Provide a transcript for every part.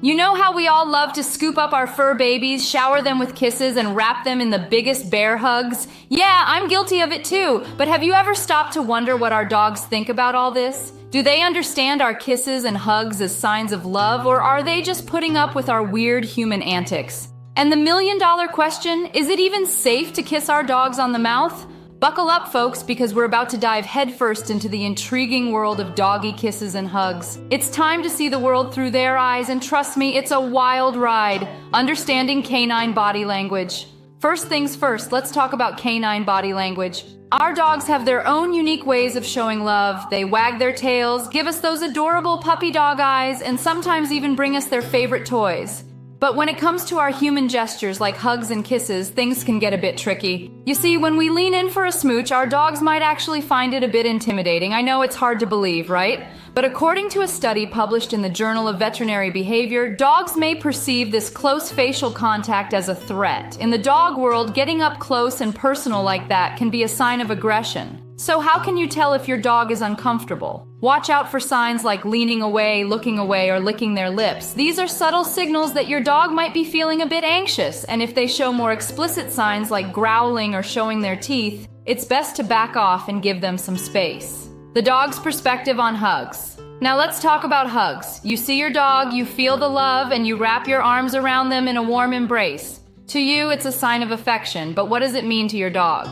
You know how we all love to scoop up our fur babies, shower them with kisses, and wrap them in the biggest bear hugs? Yeah, I'm guilty of it too, but have you ever stopped to wonder what our dogs think about all this? Do they understand our kisses and hugs as signs of love, or are they just putting up with our weird human antics? And the million-dollar question, is it even safe to kiss our dogs on the mouth? Buckle up, folks, because we're about to dive headfirst into the intriguing world of doggy kisses and hugs. It's time to see the world through their eyes, and trust me, it's a wild ride. Understanding canine body language. First things first, let's talk about canine body language. Our dogs have their own unique ways of showing love. They wag their tails, give us those adorable puppy dog eyes, and sometimes even bring us their favorite toys. But when it comes to our human gestures like hugs and kisses, things can get a bit tricky. You see, when we lean in for a smooch, our dogs might actually find it a bit intimidating. I know it's hard to believe, right? But according to a study published in the Journal of Veterinary Behavior, dogs may perceive this close facial contact as a threat. In the dog world, getting up close and personal like that can be a sign of aggression. So how can you tell if your dog is uncomfortable? Watch out for signs like leaning away, looking away, or licking their lips. These are subtle signals that your dog might be feeling a bit anxious, and if they show more explicit signs like growling or showing their teeth, it's best to back off and give them some space. The dog's perspective on hugs. Now let's talk about hugs. You see your dog, you feel the love, and you wrap your arms around them in a warm embrace. To you, it's a sign of affection, but what does it mean to your dog?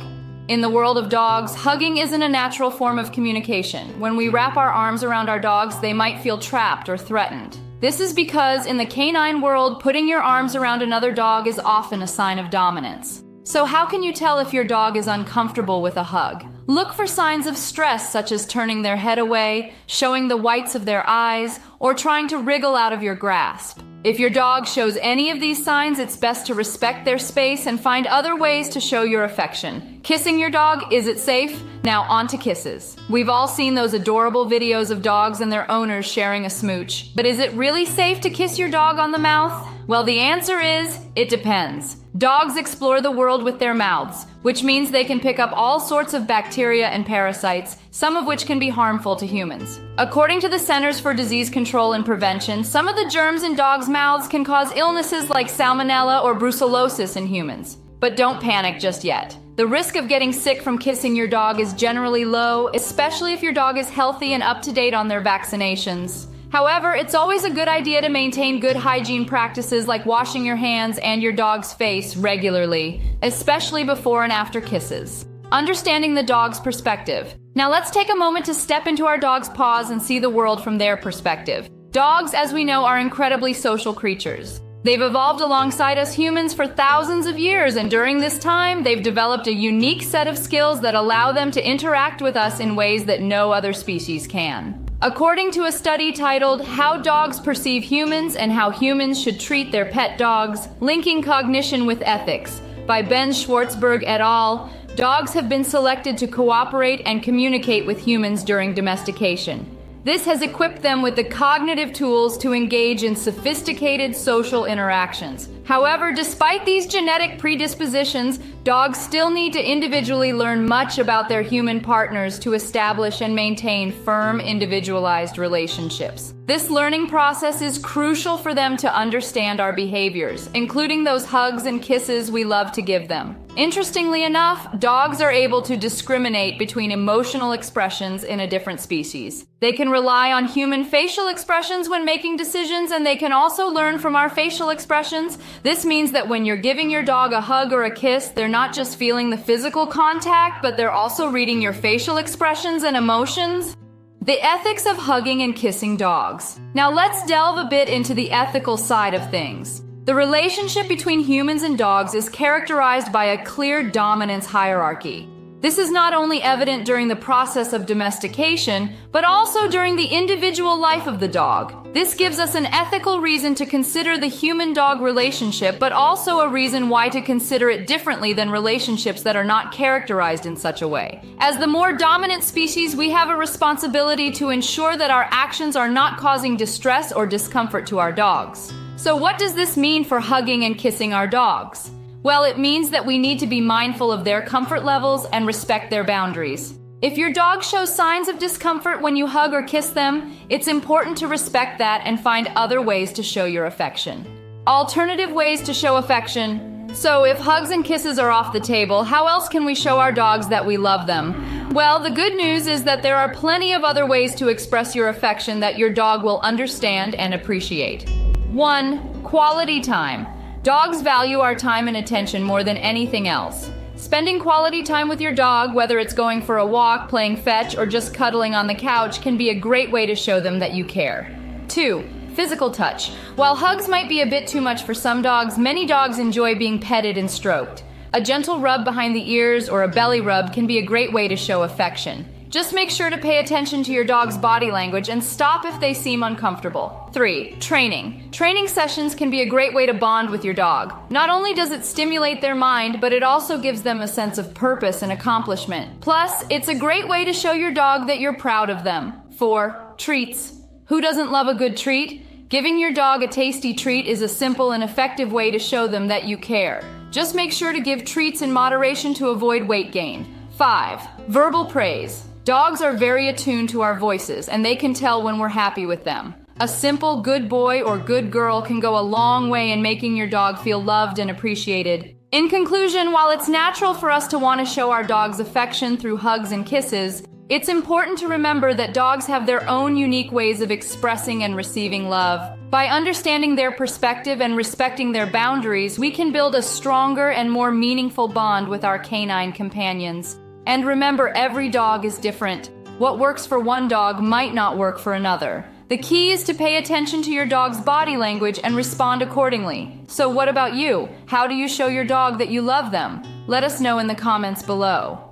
In the world of dogs, hugging isn't a natural form of communication. When we wrap our arms around our dogs, they might feel trapped or threatened. This is because in the canine world, putting your arms around another dog is often a sign of dominance. So how can you tell if your dog is uncomfortable with a hug? Look for signs of stress, such as turning their head away, showing the whites of their eyes, or trying to wriggle out of your grasp. If your dog shows any of these signs, it's best to respect their space and find other ways to show your affection. Kissing your dog, is it safe? Now on to kisses. We've all seen those adorable videos of dogs and their owners sharing a smooch. But is it really safe to kiss your dog on the mouth? Well, the answer is, it depends. Dogs explore the world with their mouths, which means they can pick up all sorts of bacteria and parasites, some of which can be harmful to humans. According to the Centers for Disease Control and Prevention, some of the germs in dogs' mouths can cause illnesses like salmonella or brucellosis in humans. But don't panic just yet. The risk of getting sick from kissing your dog is generally low, especially if your dog is healthy and up to date on their vaccinations. However, it's always a good idea to maintain good hygiene practices like washing your hands and your dog's face regularly, especially before and after kisses. Understanding the dog's perspective. Now let's take a moment to step into our dog's paws and see the world from their perspective. Dogs, as we know, are incredibly social creatures. They've evolved alongside us humans for thousands of years, and during this time, they've developed a unique set of skills that allow them to interact with us in ways that no other species can. According to a study titled How Dogs Perceive Humans and How Humans Should Treat Their Pet Dogs, Linking Cognition with Ethics, by Ben Schwartzberg et al., dogs have been selected to cooperate and communicate with humans during domestication. This has equipped them with the cognitive tools to engage in sophisticated social interactions. However, despite these genetic predispositions, dogs still need to individually learn much about their human partners to establish and maintain firm, individualized relationships. This learning process is crucial for them to understand our behaviors, including those hugs and kisses we love to give them. Interestingly enough, dogs are able to discriminate between emotional expressions in a different species. They can rely on human facial expressions when making decisions, and they can also learn from our facial expressions. This means that when you're giving your dog a hug or a kiss, they're not just feeling the physical contact, but they're also reading your facial expressions and emotions. The ethics of hugging and kissing dogs. Now let's delve a bit into the ethical side of things. The relationship between humans and dogs is characterized by a clear dominance hierarchy. This is not only evident during the process of domestication, but also during the individual life of the dog. This gives us an ethical reason to consider the human-dog relationship, but also a reason why to consider it differently than relationships that are not characterized in such a way. As the more dominant species, we have a responsibility to ensure that our actions are not causing distress or discomfort to our dogs. So what does this mean for hugging and kissing our dogs? Well, it means that we need to be mindful of their comfort levels and respect their boundaries. If your dog shows signs of discomfort when you hug or kiss them, it's important to respect that and find other ways to show your affection. Alternative ways to show affection. So if hugs and kisses are off the table, how else can we show our dogs that we love them? Well, the good news is that there are plenty of other ways to express your affection that your dog will understand and appreciate. 1. Quality time. Dogs value our time and attention more than anything else. Spending quality time with your dog, whether it's going for a walk, playing fetch, or just cuddling on the couch, can be a great way to show them that you care. 2. Physical touch. While hugs might be a bit too much for some dogs, many dogs enjoy being petted and stroked. A gentle rub behind the ears or a belly rub can be a great way to show affection. Just make sure to pay attention to your dog's body language and stop if they seem uncomfortable. 3. Training. Training sessions can be a great way to bond with your dog. Not only does it stimulate their mind, but it also gives them a sense of purpose and accomplishment. Plus, it's a great way to show your dog that you're proud of them. 4. Treats. Who doesn't love a good treat? Giving your dog a tasty treat is a simple and effective way to show them that you care. Just make sure to give treats in moderation to avoid weight gain. 5. Verbal praise. Dogs are very attuned to our voices, and they can tell when we're happy with them. A simple good boy or good girl can go a long way in making your dog feel loved and appreciated. In conclusion, while it's natural for us to want to show our dogs affection through hugs and kisses, it's important to remember that dogs have their own unique ways of expressing and receiving love. By understanding their perspective and respecting their boundaries, we can build a stronger and more meaningful bond with our canine companions. And remember, every dog is different. What works for one dog might not work for another. The key is to pay attention to your dog's body language and respond accordingly. So what about you? How do you show your dog that you love them? Let us know in the comments below.